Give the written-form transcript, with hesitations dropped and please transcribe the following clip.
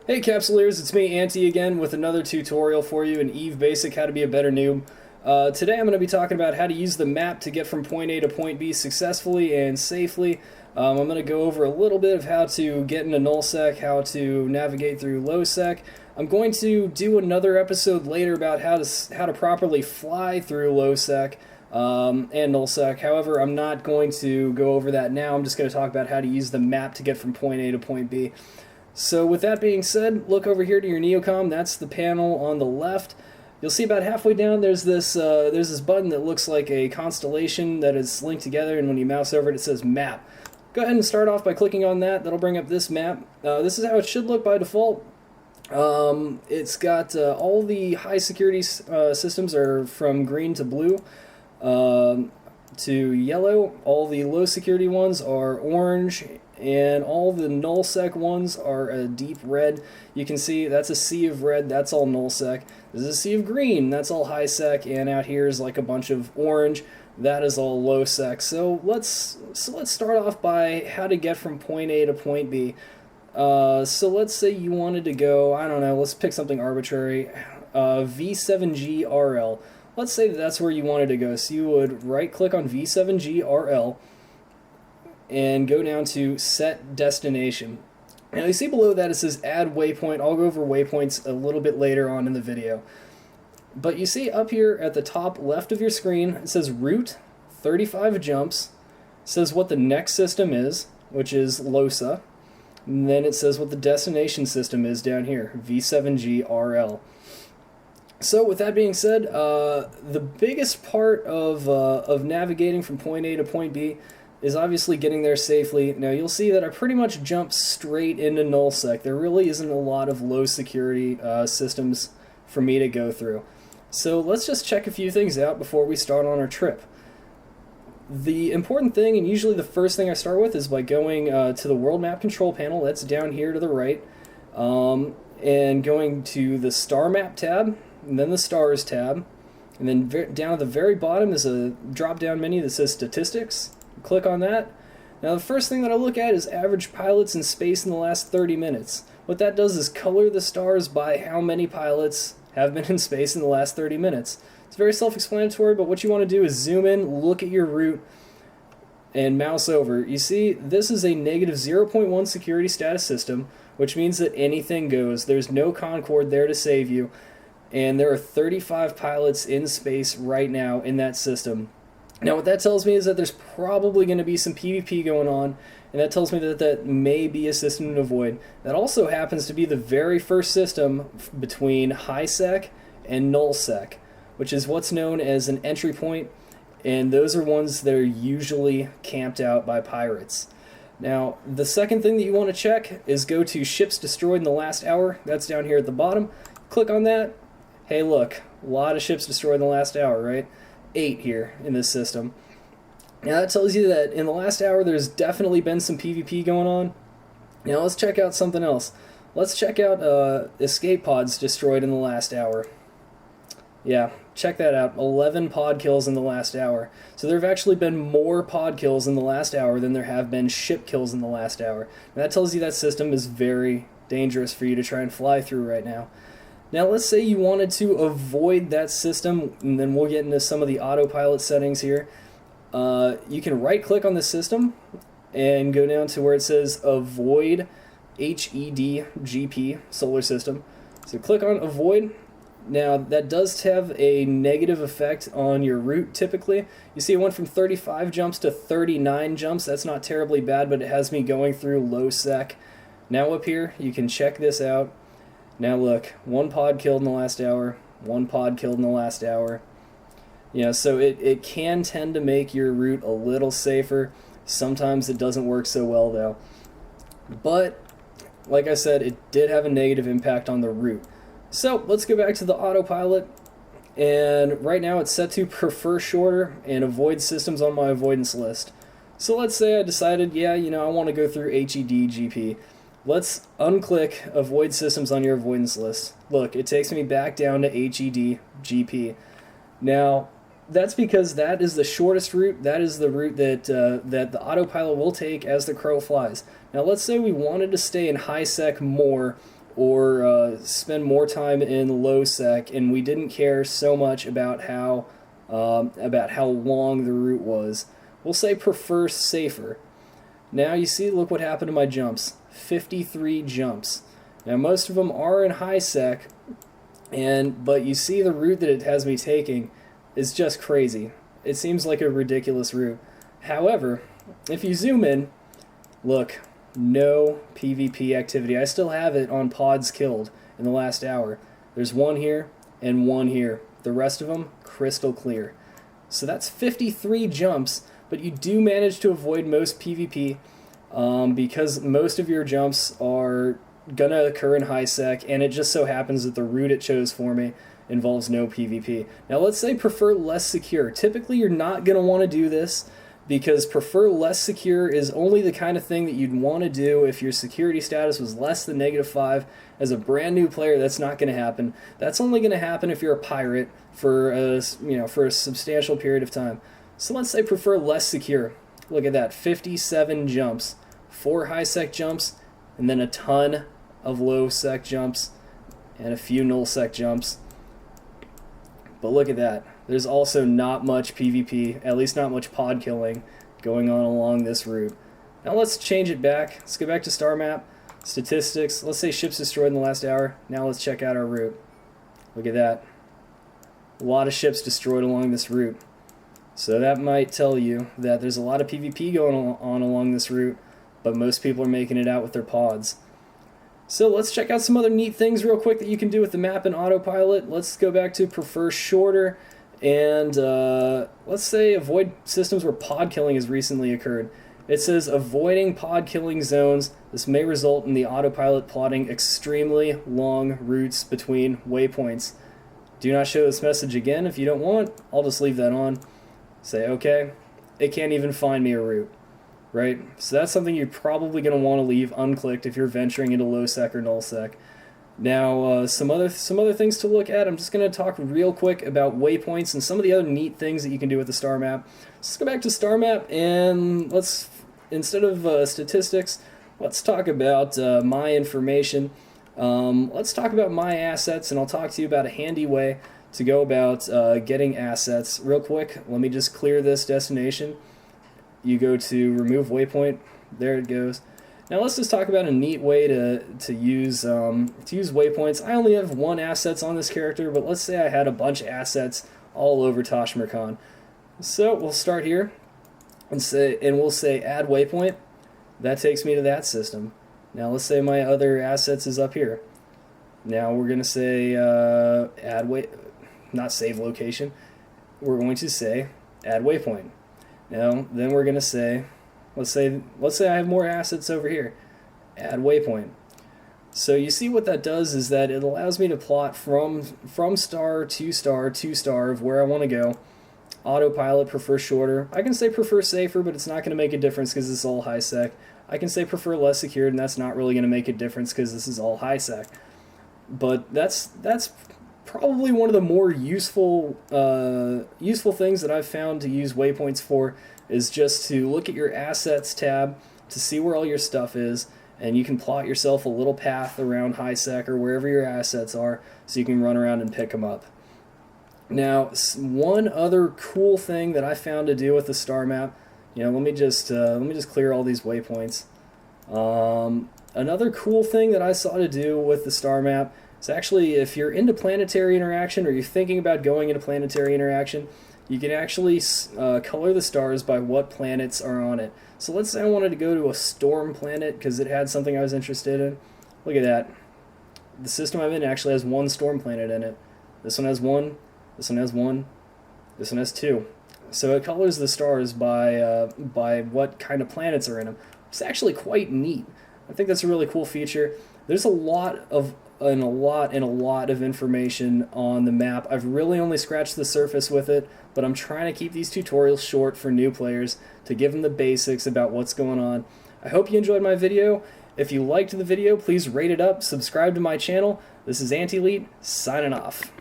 Hey Capsuleers, it's me, Anty, again with another tutorial for you in Eve Basic, how to be a better noob. Today I'm going to be talking about how to use the map to get from point A to point B successfully and safely. I'm going to go over a little bit of how to get into nullsec, how to navigate through lowsec. I'm going to do another episode later about how to properly fly through lowsec and nullsec. However, I'm not going to go over that now. I'm just going to talk about how to use the map to get from point A to point B. So with that being said, look over here to your Neocom. That's the panel on the left. You'll see about halfway down there's this button that looks like a constellation that is linked together, and when you mouse over it, it says Map. Go ahead and start off by clicking on that. That'll bring up this map. This is how it should look by default. It's got all the high security systems are from green to blue to yellow. All the low security ones are orange, and all the nullsec ones are a deep red. You can see that's a sea of red, that's all nullsec. There's a sea of green, that's all high sec, and out here is like a bunch of orange, that is all low sec. So let's start off by how to get from point A to point B. So let's say you wanted to go, I don't know, let's pick something arbitrary, V7GRL. Let's say that's where you wanted to go. So you would right click on V7GRL and go down to Set Destination. Now you see below that it says Add Waypoint. I'll go over waypoints a little bit later on in the video. But you see up here at the top left of your screen, it says Route, 35 jumps. It says what the next system is, which is LOSA. And then it says what the destination system is down here, V7GRL. So with that being said, the biggest part of navigating from point A to point B is obviously getting there safely. Now you'll see that I pretty much jump straight into nullsec. There really isn't a lot of low security systems for me to go through. So let's just check a few things out before we start on our trip. The important thing, and usually the first thing I start with, is by going to the World Map Control panel. That's down here to the right. And going to the Star Map tab, and then the Stars tab. And then down at the very bottom is a drop-down menu that says Statistics. Click on that. Now the first thing that I look at is average pilots in space in the last 30 minutes. What that does is color the stars by how many pilots have been in space in the last 30 minutes. It's very self-explanatory, but what you want to do is zoom in, look at your route, and mouse over. You see, this is a negative 0.1 security status system, which means that anything goes. There's no Concorde there to save you, and there are 35 pilots in space right now in that system. Now what that tells me is that there's probably going to be some PvP going on, and that tells me that that may be a system to avoid. That also happens to be the very first system between HiSec and NullSec, which is what's known as an entry point, and those are ones that are usually camped out by pirates. Now, the second thing that you want to check is go to Ships Destroyed in the Last Hour. That's down here at the bottom. Click on that. Hey look, a lot of ships destroyed in the last hour, right? 8 here in this system. Now that tells you that in the last hour there's definitely been some PvP going on. Now let's check out something else. Let's check out escape pods destroyed in the last hour. Yeah, check that out. 11 pod kills in the last hour. So there have actually been more pod kills in the last hour than there have been ship kills in the last hour. Now that tells you that system is very dangerous for you to try and fly through right now. Now let's say you wanted to avoid that system, and then we'll get into some of the autopilot settings here. You can right click on the system and go down to where it says Avoid HED-GP Solar System. So click on Avoid. Now that does have a negative effect on your route typically. You see it went from 35 jumps to 39 jumps. That's not terribly bad, but it has me going through low sec. Now up here, you can check this out. Now look, 1 pod killed in the last hour, 1 pod killed in the last hour. You know, so it can tend to make your route a little safer. Sometimes it doesn't work so well though. But, like I said, it did have a negative impact on the route. So, let's go back to the autopilot. And right now it's set to prefer shorter and avoid systems on my avoidance list. So let's say I decided, yeah, you know, I want to go through HED-GP. Let's unclick Avoid Systems on your avoidance list. Look, it takes me back down to HED-GP. Now, that's because that is the shortest route. That is the route that that the autopilot will take as the crow flies. Now, let's say we wanted to stay in high sec more, or spend more time in low sec, and we didn't care so much about how long the route was. We'll say prefer safer. Now you see, look what happened to my jumps. 53 jumps. Now most of them are in high sec, but you see the route that it has me taking is just crazy. It seems like a ridiculous route. However, if you zoom in, look, no PvP activity. I still have it on pods killed in the last hour. There's one here and one here. The rest of them, crystal clear. So that's 53 jumps, but you do manage to avoid most PvP because most of your jumps are gonna occur in high sec, and it just so happens that the route it chose for me involves no PvP. Now let's say prefer less secure. Typically you're not gonna want to do this, because prefer less secure is only the kind of thing that you'd want to do if your security status was less than -5. As a brand new player, that's not going to happen. That's only going to happen if you're a pirate for a substantial period of time. So let's say prefer less secure. Look at that, 57 jumps, 4 high sec jumps, and then a ton of low sec jumps, and a few null sec jumps. But look at that. There's also not much PvP, at least not much pod killing, going on along this route. Now let's change it back. Let's go back to star map, statistics. Let's say ships destroyed in the last hour. Now let's check out our route. Look at that. A lot of ships destroyed along this route. So that might tell you that there's a lot of PvP going on along this route, but most people are making it out with their pods. So let's check out some other neat things real quick that you can do with the map and autopilot. Let's go back to prefer shorter, and let's say avoid systems where pod killing has recently occurred. It says avoiding pod killing zones. This may result in the autopilot plotting extremely long routes between waypoints. Do not show this message again if you don't want. I'll just leave that on. Say okay. It can't even find me a route. Right? So that's something you're probably going to want to leave unclicked if you're venturing into low sec or null sec. Now, some other things to look at. I'm just going to talk real quick about waypoints and some of the other neat things that you can do with the star map. Let's go back to star map, and let's, instead of statistics, let's talk about my information. Let's talk about my assets, and I'll talk to you about a handy way to go about getting assets. Real quick, let me just clear this destination. You go to remove waypoint. There it goes. Now let's just talk about a neat way to use waypoints. I only have 1 assets on this character, but let's say I had a bunch of assets all over Tashmir Khan. So we'll start here and we'll say add waypoint. That takes me to that system. Now let's say my other assets is up here. Now we're gonna say not save location. We're going to say add waypoint. Now, then we're going to say, let's say I have more assets over here. Add waypoint. So you see what that does is that it allows me to plot from star to star to star of where I want to go. Autopilot, prefer shorter. I can say prefer safer, but it's not going to make a difference because it's all high sec. I can say prefer less secured, and that's not really going to make a difference because this is all high sec. But that's probably one of the more useful things that I've found to use waypoints for is just to look at your assets tab to see where all your stuff is, and you can plot yourself a little path around high sec or wherever your assets are so you can run around and pick them up. Now, one other cool thing that I found to do with the star map, let me just clear all these waypoints. Another cool thing that I saw to do with the star map is actually, if you're into planetary interaction or you're thinking about going into planetary interaction, you can actually color the stars by what planets are on it. So let's say I wanted to go to a storm planet because it had something I was interested in. Look at that. The system I'm in actually has 1 storm planet in it. This one has 1, this one has 1, this one has 2. So it colors the stars by what kind of planets are in them. It's actually quite neat. I think that's a really cool feature. There's a lot of information on the map. I've really only scratched the surface with it, but I'm trying to keep these tutorials short for new players to give them the basics about what's going on. I hope you enjoyed my video. If you liked the video, please rate it up, subscribe to my channel. This is Anti-Elite, signing off.